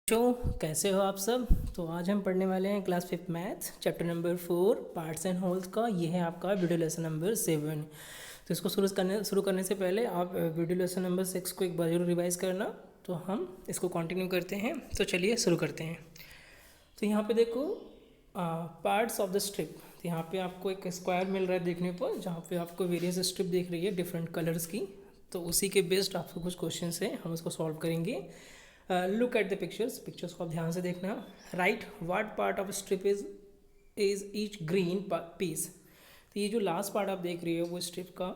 बच्चों कैसे हो आप सब। तो आज हम पढ़ने वाले हैं class 5th maths chapter number 4 parts and holes का। ये है आपका वीडियो लेसन नंबर 7। तो इसको शुरू करने से पहले आप वीडियो लेसन नंबर 6 को एक बार जरूर रिवाइज़ करना। तो हम इसको कंटिन्यू करते हैं। तो चलिए शुरू करते हैं। तो यहाँ पे देखो पार्ट्स ऑफ द स्ट्रिप। तो यहाँ पे आपको एक स्क्वायर मिल रहा है देखने पर, जहाँ पे आपको वेरियस स्ट्रिप दिख रही है डिफरेंट कलर्स की। तो उसी के बेस्ड आपको कुछ क्वेश्चन है, हम उसको सॉल्व करेंगे। लुक एट द पिक्चर्स को आप ध्यान से देखना। Right what part of strip is each green peas. तो ये जो लास्ट पार्ट आप देख रही हो वो स्ट्रिप का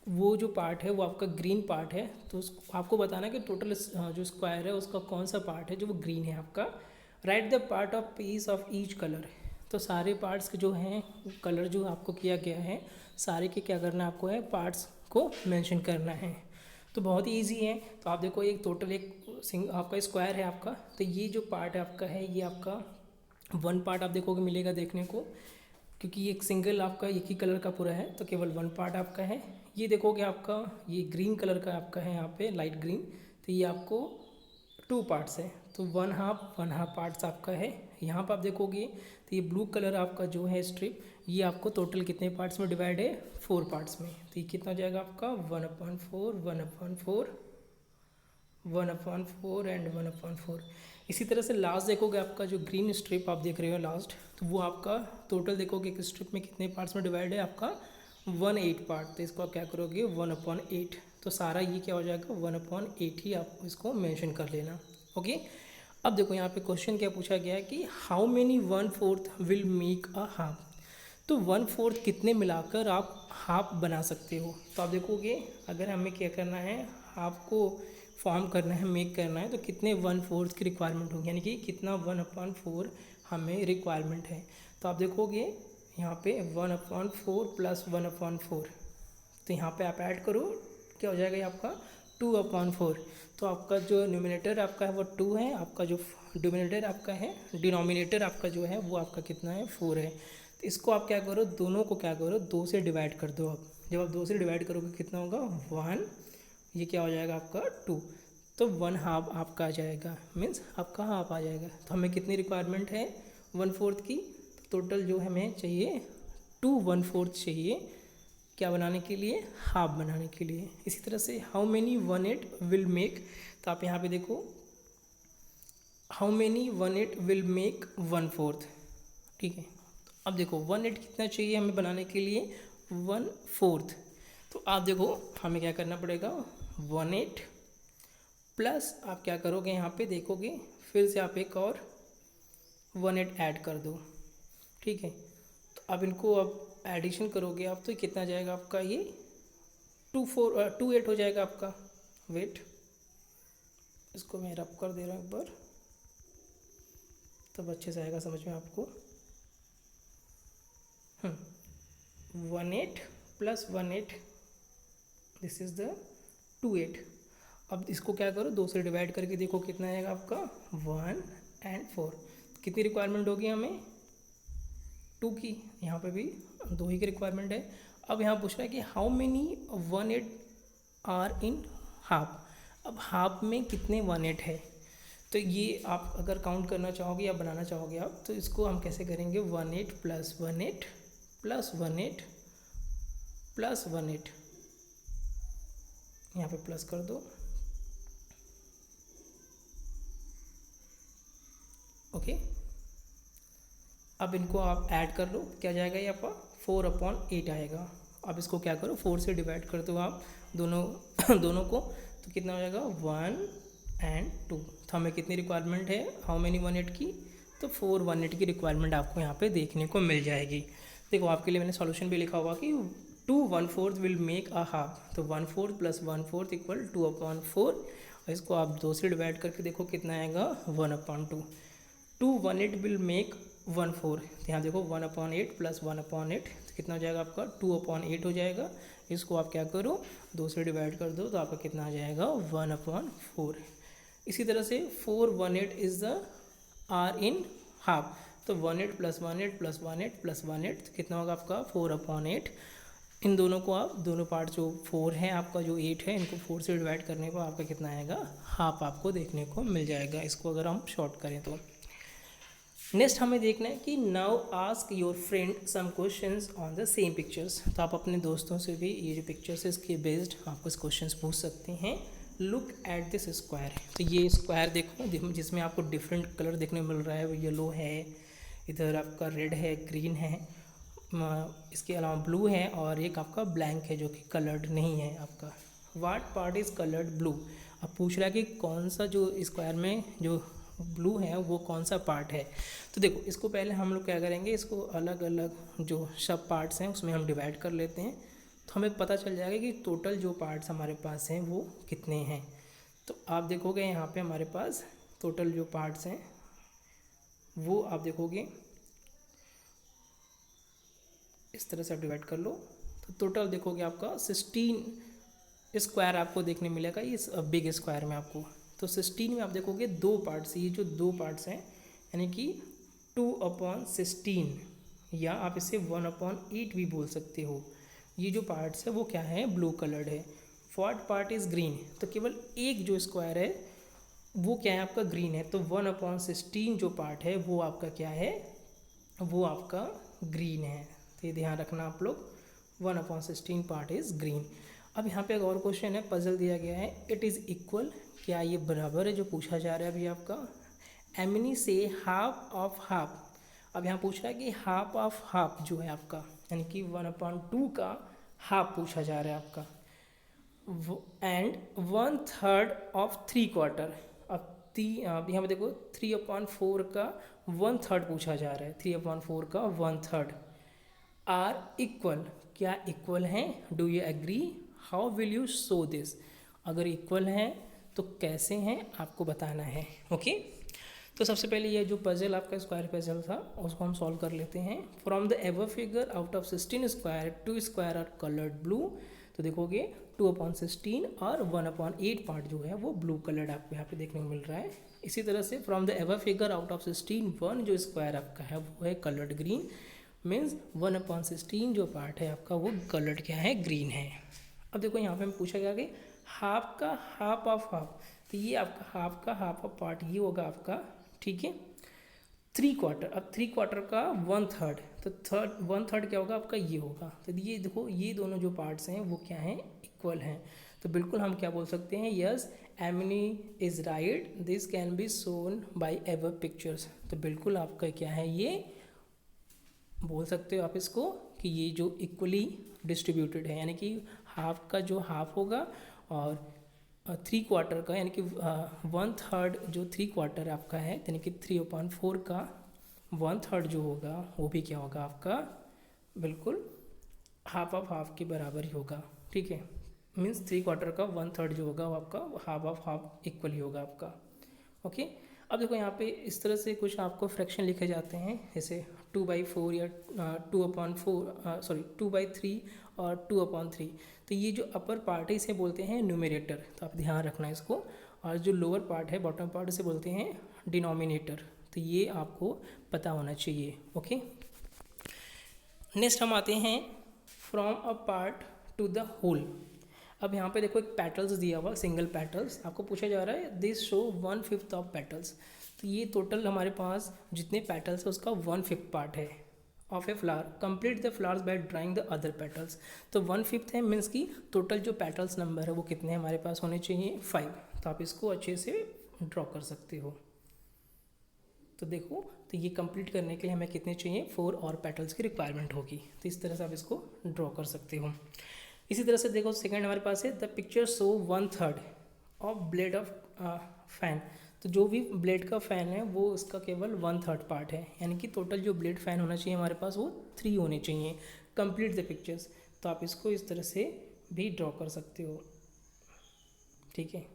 वो जो पार्ट है वो आपका ग्रीन पार्ट है। तो आपको बताना कि टोटल जो स्क्वायर है उसका कौन सा पार्ट है जो वो ग्रीन है आपका। Right the part of peace of each colour. तो सारे पार्ट्स जो हैं कलर जो आपको किया गया है सारे के क्या करना आपको है, पार्ट्स को मेंशन करना है। तो बहुत ही ईजी है। तो आप देखो एक टोटल आपका स्क्वायर है आपका। तो ये जो पार्ट आपका है ये आपका वन पार्ट आप देखोगे मिलेगा देखने को, क्योंकि ये एक सिंगल आपका एक ही कलर का पूरा है तो केवल वन पार्ट आपका है। ये देखोगे आपका ये ग्रीन कलर का आपका है यहाँ पे लाइट ग्रीन। तो ये आपको टू पार्ट्स है, तो वन हाफ पार्ट्स आपका है। यहाँ पर आप देखोगे तो ये ब्लू कलर आपका जो है स्ट्रिप ये आपको टोटल कितने पार्ट्स में डिवाइड है, 4 पार्ट्स में। तो ये कितना हो जाएगा आपका 1/4 1/4 1/4 एंड 1/4। इसी तरह से लास्ट देखोगे आपका जो ग्रीन स्ट्रिप आप देख रहे हो लास्ट, तो वो आपका टोटल देखोगे एक स्ट्रिप में कितने पार्ट्स में डिवाइड है आपका 1/8 पार्ट। तो इसको आप क्या करोगे 1/8। तो सारा ये क्या हो जाएगा 1/8 ही आप इसको मेंशन कर लेना। ओके। अब देखो यहाँ पे क्वेश्चन क्या पूछा गया है कि how many 1/4 will make a half. तो 1/4 कितने मिलाकर आप हाफ बना सकते हो। तो आप देखोगे अगर हमें क्या करना है हाफ को फॉर्म करना है मेक करना है तो कितने 1/4 की रिक्वायरमेंट होगी, यानी कि कितना 1/4 हमें रिक्वायरमेंट है। तो आप देखोगे यहाँ पे 1/4 प्लस 1/4। तो यहाँ पे आप ऐड करो क्या हो जाएगा ये आपका 2/4। तो आपका जो न्यूमिनेटर आपका है वो 2 है, आपका जो डिनोमिनेटर आपका है डिनोमिनेटर आपका जो है वो आपका कितना है 4 है। तो इसको आप क्या करो दोनों को क्या करो 2 से डिवाइड कर दो। आप जब आप 2 से डिवाइड करोगे कितना होगा 1, ये क्या हो जाएगा आपका 2। तो 1 हाफ आपका आ जाएगा, मीन्स आपका हाफ आ जाएगा। तो हमें कितनी रिक्वायरमेंट है 1/4 की। टोटल जो हमें चाहिए 2/4 चाहिए क्या बनाने के लिए, हाफ बनाने के लिए। इसी तरह से हाउ मेनी 1/8 विल मेक। तो आप यहाँ पे देखो हाउ मेनी 1/8 विल मेक 1/4। ठीक है। तो अब देखो 1/8 कितना चाहिए हमें बनाने के लिए 1/4। तो आप देखो हमें क्या करना पड़ेगा 1/8 प्लस आप क्या करोगे यहाँ पे देखोगे फिर से आप एक और 1/8 ऐड कर दो। ठीक है। तो अब इनको अब एडिशन करोगे आप तो कितना जाएगा आपका ये 2/8 हो जाएगा आपका। वेट इसको मैं रब कर दे रहा हूँ एक बार तब अच्छे से आएगा समझ में आपको। 1/8 प्लस 1/8 दिस इज़ द 2/8। अब इसको क्या करो 2 से डिवाइड करके देखो कितना आएगा आपका 1 एंड 4। कितनी रिक्वायरमेंट होगी हमें 2 की, यहाँ पे भी 2 ही की रिक्वायरमेंट है। अब यहाँ पूछ रहा है कि how many 1/8 are in half. अब हाफ में कितने 1/8 है। तो ये आप अगर काउंट करना चाहोगे या बनाना चाहोगे आप तो इसको हम कैसे करेंगे 1/8 प्लस 1/8 प्लस 1/8 प्लस 1/8, यहाँ पे प्लस कर दो। ओके। अब इनको आप ऐड कर लो क्या जाएगा ये आपका 4/8 आएगा। अब इसको क्या करो 4 से डिवाइड कर दो आप दोनों दोनों को। तो कितना हो जाएगा 1 एंड 2। तो हमें कितनी रिक्वायरमेंट है हाउ मेनी 1/8 की, तो 4 1/8 की रिक्वायरमेंट आपको यहाँ पे देखने को मिल जाएगी। देखो आपके लिए मैंने सॉल्यूशन भी लिखा हुआ कि 2/4 विल मेक अ हाफ। तो 1/4 प्लस 1/4 इक्वल 2/4। और इसको आप 2 से डिवाइड करके देखो कितना आएगा 1/2। 2/8 विल मेक 1/4। तो यहाँ देखो 1/8 प्लस 1/8 तो कितना हो जाएगा आपका 2/8 हो जाएगा। इसको आप क्या करो 2 से डिवाइड कर दो तो आपका कितना आ जाएगा 1/4। इसी तरह से 4/1/8 is the are in half. तो 1/8 प्लस 1/8 प्लस 1/8 प्लस 1/8 तो कितना होगा आपका 4/8। इन दोनों को आप दोनों पार्ट जो 4 है आपका जो 8 है इनको 4 से डिवाइड करने पर आपका कितना आएगा, हाफ आपको देखने को मिल जाएगा, इसको अगर हम शॉर्ट करें तो। नेक्स्ट हमें देखना है कि now ask your friend some questions on the same pictures. तो आप अपने दोस्तों से भी ये जो पिक्चर्स है इसके बेस्ड आप कुछ क्वेश्चंस पूछ सकते हैं। लुक एट दिस स्क्वायर, तो ये स्क्वायर देखो जिसमें आपको डिफरेंट कलर देखने को मिल रहा है, वो येलो है, इधर आपका रेड है, ग्रीन है, इसके अलावा ब्लू है और एक आपका ब्लैंक है जो कि कलर्ड नहीं है आपका। What part is coloured blue. अब पूछ रहा है कि कौन सा जो स्क्वायर में जो ब्लू है वो कौन सा पार्ट है। तो देखो इसको पहले हम लोग क्या करेंगे, इसको अलग अलग जो सब पार्ट्स हैं उसमें हम डिवाइड कर लेते हैं, तो हमें पता चल जाएगा कि टोटल जो पार्ट्स हमारे पास हैं वो कितने हैं। तो आप देखोगे यहाँ पे हमारे पास टोटल जो पार्ट्स हैं वो आप देखोगे इस तरह से आप डिवाइड कर लो, तो टोटल देखोगे आपका 16 स्क्वायर आपको देखने मिलेगा इस बिग स्क्वायर में आपको। तो 16 में आप देखोगे दो पार्ट्स, ये जो दो पार्ट्स हैं यानी कि 2/16 या आप इसे 1/8 भी बोल सकते हो। ये जो पार्ट्स है वो क्या है, ब्लू कलर्ड है। व्हाट पार्ट इज़ ग्रीन, तो केवल एक जो स्क्वायर है वो क्या है आपका ग्रीन है, तो 1/16 जो पार्ट है वो आपका क्या है, वो आपका ग्रीन है। तो ये ध्यान रखना आप लोग, 1/16 पार्ट इज़ ग्रीन। अब यहाँ पे एक और क्वेश्चन है, पजल दिया गया है, इट इज़ इक्वल, क्या ये बराबर है जो पूछा जा रहा है अभी आपका। एमनी से हाफ ऑफ हाफ, अब यहाँ पूछ रहा है कि हाफ ऑफ हाफ जो है आपका यानी कि 1/2 का हाफ पूछा जा रहा है आपका, एंड 1/3 ऑफ 3/4। अब यहाँ पे देखो 3/4 का 1/3 पूछा जा रहा है, 3/4 का 1/3 आर इक्वल, क्या इक्वल हैं, do you agree, how will you show this. अगर इक्वल हैं तो कैसे हैं आपको बताना है। ओके तो सबसे पहले ये जो पजल आपका स्क्वायर पजल था उसको हम सॉल्व कर लेते हैं। From the ever figure out of 16 square 2 square are coloured blue, तो देखोगे 2/16 और 1/8 पार्ट जो है वो ब्लू कलर्ड आपको यहाँ पे देखने को मिल रहा है। इसी तरह से from the ever figure out of 16 1 जो स्क्वायर आपका है वो है कलर्ड ग्रीन, मीन्स 1/16 जो पार्ट है आपका वो कलर्ड क्या है, ग्रीन है। अब देखो यहाँ पे हमें पूछा गया कि हाफ का हाफ ऑफ हाफ, तो ये आपका हाफ का हाफ ऑफ पार्ट ये होगा आपका, ठीक है। 3/4, अब 3/4 का 1/3, तो 1/3 क्या होगा आपका, ये होगा। तो ये देखो ये दोनों जो पार्ट्स हैं वो क्या हैं, इक्वल हैं। तो बिल्कुल हम क्या बोल सकते हैं, yes Amni is right, this can be shown by ever pictures. तो बिल्कुल आपका क्या है, ये बोल सकते हो आप इसको कि ये जो इक्वली डिस्ट्रीब्यूटेड है, यानी कि हाफ का जो हाफ होगा और 3/4 का यानी कि 1/3 जो 3/4 आपका है यानी कि 3/4 का 1/3 जो होगा वो भी क्या होगा आपका, बिल्कुल हाफ ऑफ हाफ के बराबर ही होगा, ठीक है। मीन्स 3/4 का 1/3 जो होगा वो आपका हाफ ऑफ हाफ इक्वल ही होगा आपका। ओके अब देखो यहाँ पे इस तरह से कुछ आपको फ्रैक्शन लिखे जाते हैं, जैसे 2/4 या 2/3 और 2/3। तो ये जो अपर पार्ट है इसे बोलते हैं न्यूमरेटर, तो आप ध्यान रखना इसको। और जो लोअर पार्ट है बॉटम पार्ट इसे बोलते हैं डिनोमिनेटर, तो ये आपको पता होना चाहिए। ओके नेक्स्ट हम आते हैं from a part to the whole. अब यहाँ पे देखो एक पेटल्स दिया हुआ, सिंगल पेटल्स आपको पूछा जा रहा है, दिस शो 1/5 ऑफ पेटल्स। तो ये टोटल हमारे पास जितने पेटल्स है उसका 1/5 पार्ट है of a flower, complete the flowers by drawing the other petals. तो 1/5 है, मीन्स की टोटल जो पेटल्स नंबर है वो कितने हमारे पास होने चाहिए, 5। तो आप इसको अच्छे से ड्रॉ कर सकते हो। तो देखो तो ये कंप्लीट करने के लिए हमें कितने चाहिए, 4 और पेटल्स की रिक्वायरमेंट होगी। तो इस तरह से आप इसको ड्रॉ कर सकते हो। इसी तरह से देखो सेकंड हमारे पास है, the picture show 1/3 of blade of fan. तो जो भी ब्लेड का फ़ैन है वो उसका केवल 1/3 पार्ट है, यानी कि टोटल जो ब्लेड फ़ैन होना चाहिए हमारे पास वो 3 होने चाहिए। कंप्लीट द पिक्चर्स, तो आप इसको इस तरह से भी ड्रॉ कर सकते हो, ठीक है।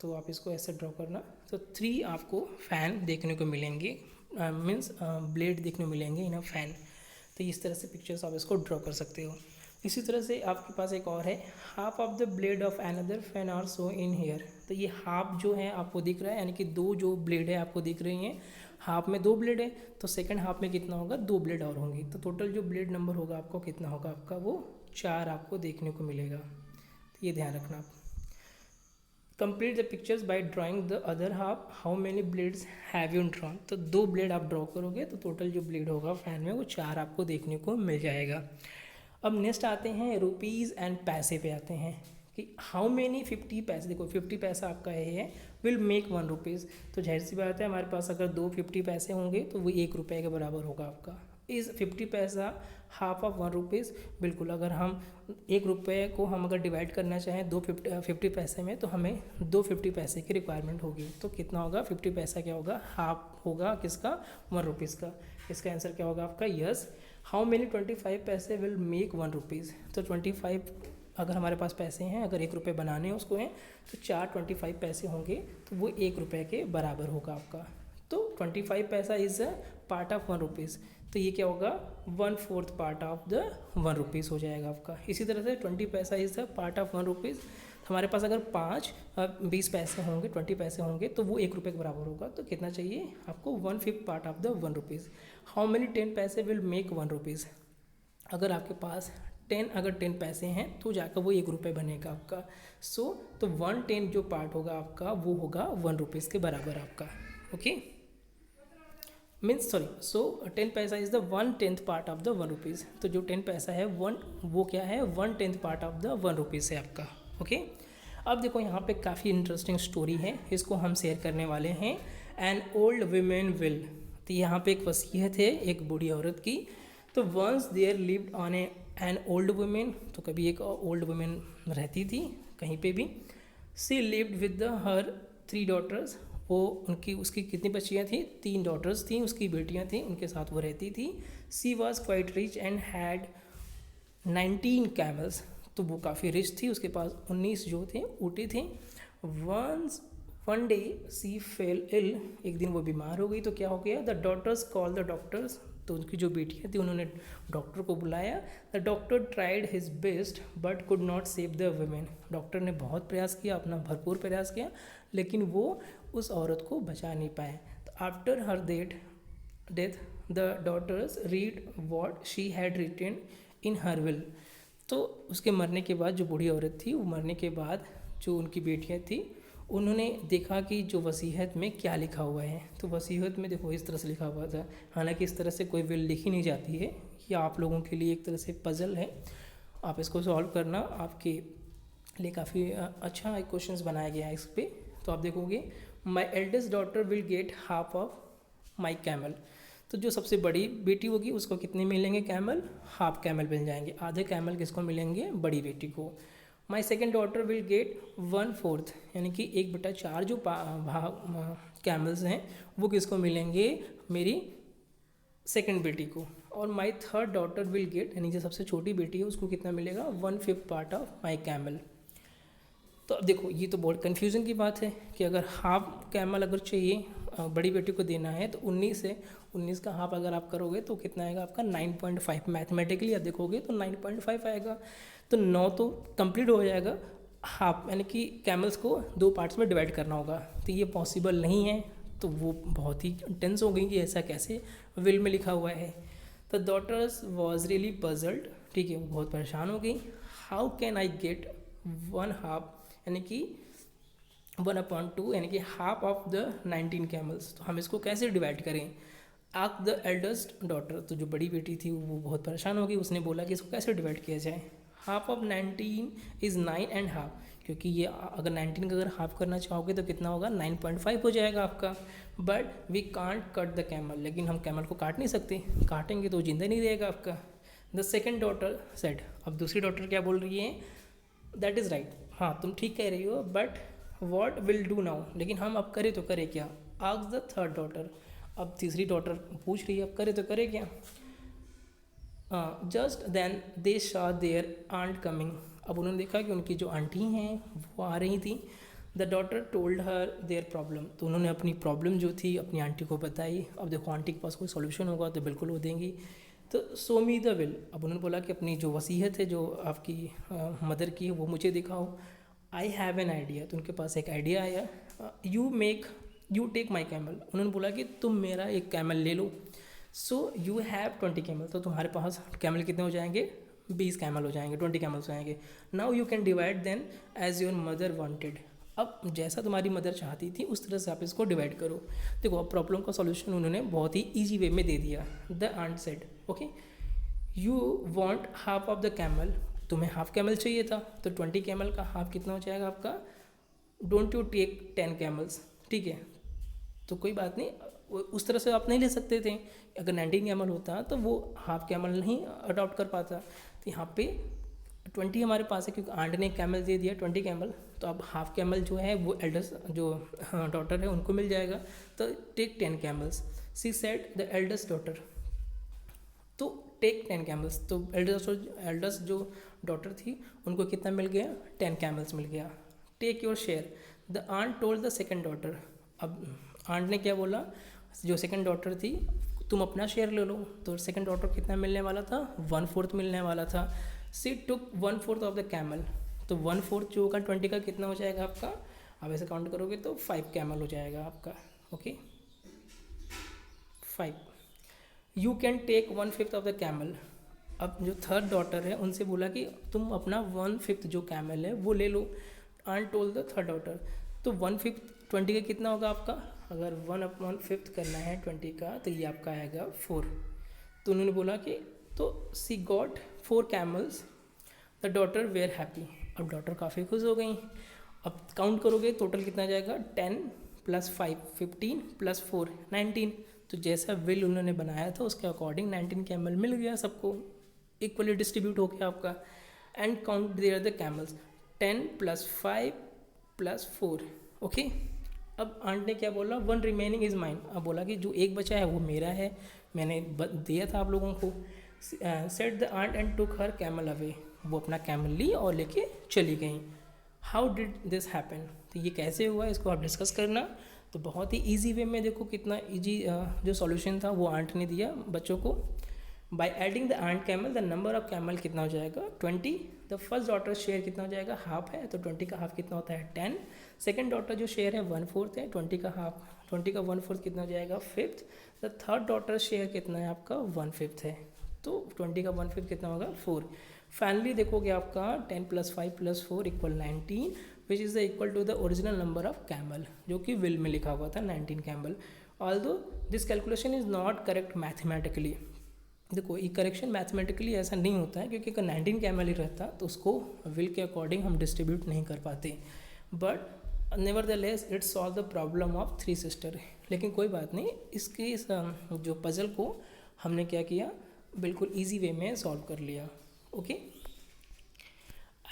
तो आप इसको ऐसे ड्रॉ करना, तो 3 आपको फ़ैन देखने को मिलेंगे, मीन्स ब्लेड देखने को मिलेंगे इन अ फ़ैन। तो इस तरह से पिक्चर्स आप इसको ड्रॉ कर सकते हो। इसी तरह से आपके पास एक और है, half of the blade of another fan are so in here. तो ये हाफ जो है आपको दिख रहा है, यानी कि दो जो ब्लेड है आपको दिख रही हैं, हाफ में दो ब्लेड है, तो सेकंड हाफ में कितना होगा, दो ब्लेड और होंगी, तो टोटल जो ब्लेड नंबर होगा आपको कितना होगा, आपका वो 4 आपको देखने को मिलेगा। तो ये ध्यान रखना आप। Complete the pictures by drawing the other half, how many blades have you drawn. तो दो ब्लेड आप ड्रॉ करोगे तो टोटल जो ब्लेड होगा फैन में वो 4 आपको देखने को मिल जाएगा। अब नेक्स्ट आते हैं रुपीज़ एंड पैसे पे आते हैं कि हाउ मेनी 50 पैसे। देखो 50 पैसा आपका है विल मेक 1 रुपीज़। तो जाहिर सी बात है हमारे पास अगर 2 50 पैसे होंगे तो वो 1 रुपये के बराबर होगा आपका। इस 50 पैसा हाफ ऑफ 1 रुपीज़। बिल्कुल, अगर हम 1 रुपये को हम अगर डिवाइड करना चाहें 50 पैसे में तो हमें 2 50 पैसे की रिक्वायरमेंट होगी। तो कितना होगा, 50 पैसा क्या होगा, हाफ होगा किसका, 1 रुपीज़ का। इसका आंसर क्या होगा आपका, यस। हाउ मेनी 25 पैसे विल मेक 1 रुपीज़। तो 25 अगर हमारे पास पैसे हैं, अगर 1 रुपये बनाने हैं उसको हैं, तो 4 25 पैसे होंगे तो वो 1 रुपये के बराबर होगा आपका। तो 25 पैसा is a part of 1 rupees. तो ये क्या होगा, 1/4 पार्ट ऑफ द 1 रुपीज़ हो जाएगा आपका। इसी तरह से 20 पैसा is the part of 1 rupees. हमारे पास अगर 20 पैसे होंगे, 20 पैसे होंगे तो वो 1 रुपये के बराबर होगा। तो कितना चाहिए आपको, 1/5 part of the 1 rupees. How many 10 पैसे विल मेक 1 रुपीज़। अगर आपके पास 10 पैसे हैं तो जाकर वो 1 रुपये बनेगा आपका। तो 1/10 जो पार्ट होगा आपका वो होगा 1 रुपीज़ के बराबर आपका। ओके, मीन्स सॉरी, 10 पैसा is the 1/10 part of the 1 rupees. तो जो 10 पैसा है वो क्या है, 1/10 पार्ट ऑफ द 1 रुपीज़ है आपका। ओके, अब देखो यहाँ पे काफ़ी इंटरेस्टिंग स्टोरी है, इसको हम शेयर करने वाले हैं। An old women will. तो यहाँ पे एक वसीयत है एक बूढ़ी औरत की। तो once there lived on an old women. तो कभी एक ओल्ड वुमेन रहती थी कहीं पे भी। She lived with her 3 daughters. वो उसकी कितनी बच्चियाँ थी, 3 डॉटर्स थी, उसकी बेटियाँ थी, उनके साथ वो रहती थी। She was quite rich and had 19 camels. तो वो काफ़ी रिच थी, उसके पास 19 जो थे ऊँटे थे। वन डे सी फेल इल। एक दिन वो बीमार हो गई। तो क्या हो गया, the daughters call the doctors. तो उनकी जो बेटियाँ थी उन्होंने डॉक्टर को बुलाया। The doctor tried his best but could not save the women. Doctor ने बहुत प्रयास किया, अपना भरपूर प्रयास किया, लेकिन वो उस औरत को बचा नहीं पाए। तो after her death the daughters read what she had written in her will. तो उसके मरने के बाद, जो बूढ़ी औरत थी वो मरने के बाद जो उनकी बेटियाँ थी उन्होंने देखा कि जो वसीयत में क्या लिखा हुआ है। तो वसीयत में देखो इस तरह से लिखा हुआ था। हालांकि इस तरह से कोई विल लिखी नहीं जाती है, ये आप लोगों के लिए एक तरह से पजल है, आप इसको सॉल्व करना, आपके लिए काफ़ी अच्छा एक क्वेश्चन बनाया गया है इस पर। तो आप देखोगे, my eldest daughter will get half of my camel. तो जो सबसे बड़ी बेटी होगी उसको कितने मिलेंगे कैमल, हाफ कैमल मिल जाएंगे। आधे कैमल किसको मिलेंगे, बड़ी बेटी को। My second daughter will gate 1/4, यानी कि 1/4 जो कैमल्स हैं वो किसको मिलेंगे, मेरी सेकेंड बेटी को। और my third daughter will gate, यानी जो सबसे छोटी बेटी है उसको कितना मिलेगा, 1/5 पार्ट ऑफ माई कैमल। तो अब देखो ये तो बहुत कन्फ्यूज़न की बात है कि अगर हाफ कैमल अगर चाहिए बड़ी बेटी को देना है तो 19 का हाफ अगर आप करोगे तो कितना आएगा आपका 9.5। मैथमेटिकली आप देखोगे तो 9.5 आएगा। तो 9 तो कंप्लीट हो जाएगा, हाफ यानी कि कैमल्स को 2 पार्ट्स में डिवाइड करना होगा। तो ये पॉसिबल नहीं है। तो वो बहुत ही टेंस हो गई कि ऐसा कैसे विल में लिखा हुआ है। तो डॉटर्स वॉज रियली पजल्ड, ठीक है, वो बहुत परेशान हो गई। हाउ कैन आई गेट 1/2, यानी कि 1/2, यानी कि हाफ ऑफ द 19 कैमल्स। तो हम इसको कैसे डिवाइड करें। Ask the eldest daughter. तो जो बड़ी बेटी थी वो बहुत परेशान हो गई, उसने बोला कि इसको कैसे डिवाइड किया जाए। हाफ ऑफ 19 इज़ 9.5, क्योंकि ये अगर 19 का अगर हाफ करना चाहोगे तो कितना होगा, 9.5 हो जाएगा आपका। But we can't cut the camel, लेकिन हम कैमल को काट नहीं सकते, काटेंगे तो जिंदा नहीं रहेगा आपका। The second daughter said. अब दूसरी डॉटर क्या बोल रही है, दैट इज़ राइट, हाँ तुम ठीक कह रही हो, but what will do now, लेकिन हम अब करें तो करें क्या। Ask the third daughter. अब तीसरी डॉटर पूछ रही है अब करे तो करे क्या। Just then they saw their aunt coming. अब उन्होंने देखा कि उनकी जो आंटी हैं वो आ रही थी। The daughter told her their problem. तो उन्होंने अपनी प्रॉब्लम जो थी अपनी आंटी को बताई। अब देखो आंटी के पास कोई सॉल्यूशन होगा तो बिल्कुल वो देंगी। तो सो मी द विल, अब उन्होंने बोला कि अपनी जो वसीयत है जो आपकी मदर की है वो मुझे दिखाओ। आई हैव एन आइडिया, तो उनके पास एक आइडिया आया। यू टेक माई कैमल, उन्होंने बोला कि तुम मेरा एक कैमल ले लो। सो यू हैव 20 कैमल, तो तुम्हारे पास कैमल कितने हो जाएंगे, 20 कैमल हो जाएंगे, 20 कैमल्स हो जाएंगे। Now you can divide then as your mother wanted, अब जैसा तुम्हारी मदर चाहती थी उस तरह से आप इसको डिवाइड करो। देखो अब प्रॉब्लम का सॉल्यूशन उन्होंने बहुत ही ईजी वे में दे दिया। The aunt said okay you want half of the camel, तुम्हें हाफ कैमल चाहिए था, तो 20 कैमल का हाफ कितना हो जाएगा आपका, डोंट यू टेक 10 कैमल्स, ठीक है। तो कोई बात नहीं, उस तरह से आप नहीं ले सकते थे, अगर 19 कैमल होता तो वो हाफ कैमल नहीं अडॉप्ट कर पाता। तो यहाँ पे 20 हमारे पास है क्योंकि आंट ने कैमल दे दिया 20 कैमल, तो अब हाफ कैमल जो है वो एल्डस्ट जो डॉटर है उनको मिल जाएगा। तो take 10 camels, she said the eldest daughter, तो टेक 10 कैमल्स, तो एल्डस्ट जो डॉटर थी उनको कितना मिल गया, 10 कैमल्स मिल गया। Take your share, the aunt told the second daughter, अब आंट ने क्या बोला, जो सेकेंड डॉटर थी तुम अपना शेयर ले लो, तो सेकेंड डॉटर कितना मिलने वाला था, 1/4 मिलने वाला था। सी टुक 1/4 ऑफ द कैमल, तो 1/4 जो होगा 20 का कितना हो जाएगा आपका, आप ऐसे काउंट करोगे तो 5 कैमल हो जाएगा आपका, okay 5। You can take 1/5 of the camel, अब जो थर्ड डॉटर है उनसे बोला कि तुम अपना 1/5 जो कैमल है वो ले लो। And told the third daughter, तो 1/5 20 का कितना होगा आपका, अगर 1/5 करना है 20 का तो ये आपका आएगा 4। तो उन्होंने बोला कि तो she got 4 camels, the daughter were happy, अब डॉटर काफ़ी खुश हो गई। अब काउंट करोगे टोटल कितना जाएगा, 10 + 5 15 + 4 19, तो जैसा विल उन्होंने बनाया था उसके अकॉर्डिंग 19 कैमल मिल गया सबको, इक्वली डिस्ट्रीब्यूट हो गया आपका। And count there the camels, 10 + 5 + 4, okay. अब आंट ने क्या बोला, 1 रिमेनिंग इज़ माइन, अब बोला कि जो एक बचा है वो मेरा है, मैंने दिया था आप लोगों को। Set the aunt and took her camel away, वो अपना कैमल ली और लेके चली गई। हाउ डिड दिस हैपन, तो ये कैसे हुआ इसको आप डिस्कस करना। तो बहुत ही ईजी वे में देखो कितना ईजी जो सॉल्यूशन था वो आंट ने दिया बच्चों को। By adding the aunt camel the number of camel कितना हो जाएगा, 20। द फर्स्ट डॉटर शेयर कितना हो जाएगा, हाफ है, तो 20 का हाफ कितना होता है, 10। सेकेंड डॉटर जो शेयर है 1/4 है, 20 का हाफ, 20 का 1/4 कितना हो जाएगा, 5th। The third daughter share कितना है आपका, 1/5 है, तो 20 का 1/5 कितना होगा, 4। फाइनली देखोगे आपका 10 + 5 + 4 = 19, which is the equal to the original number of camel, जो कि विल में लिखा हुआ था 19 camel. Although this calculation is not correct mathematically, देखो ये करेक्शन मैथमेटिकली ऐसा नहीं होता है, क्योंकि अगर 19 कैमल ही रहता तो उसको विल के अकॉर्डिंग हम डिस्ट्रीब्यूट नहीं कर पाते। But never the less it solve the problem of 3 sister, लेकिन कोई बात नहीं, इसकी जो पजल को हमने क्या किया, बिल्कुल ईजी वे में सॉल्व कर लिया, ओके।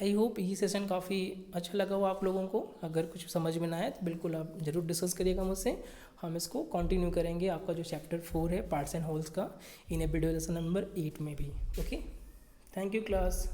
आई होप ये सेशन काफ़ी अच्छा लगा हो आप लोगों को। अगर कुछ समझ में ना आए तो बिल्कुल आप ज़रूर डिस्कस करिएगा मुझसे, हम इसको कंटिन्यू करेंगे आपका जो चैप्टर 4 है पार्ट्स एंड होल्स का, इन ए वीडियो लेसन नंबर 8 में भी, ओके। Thank you class.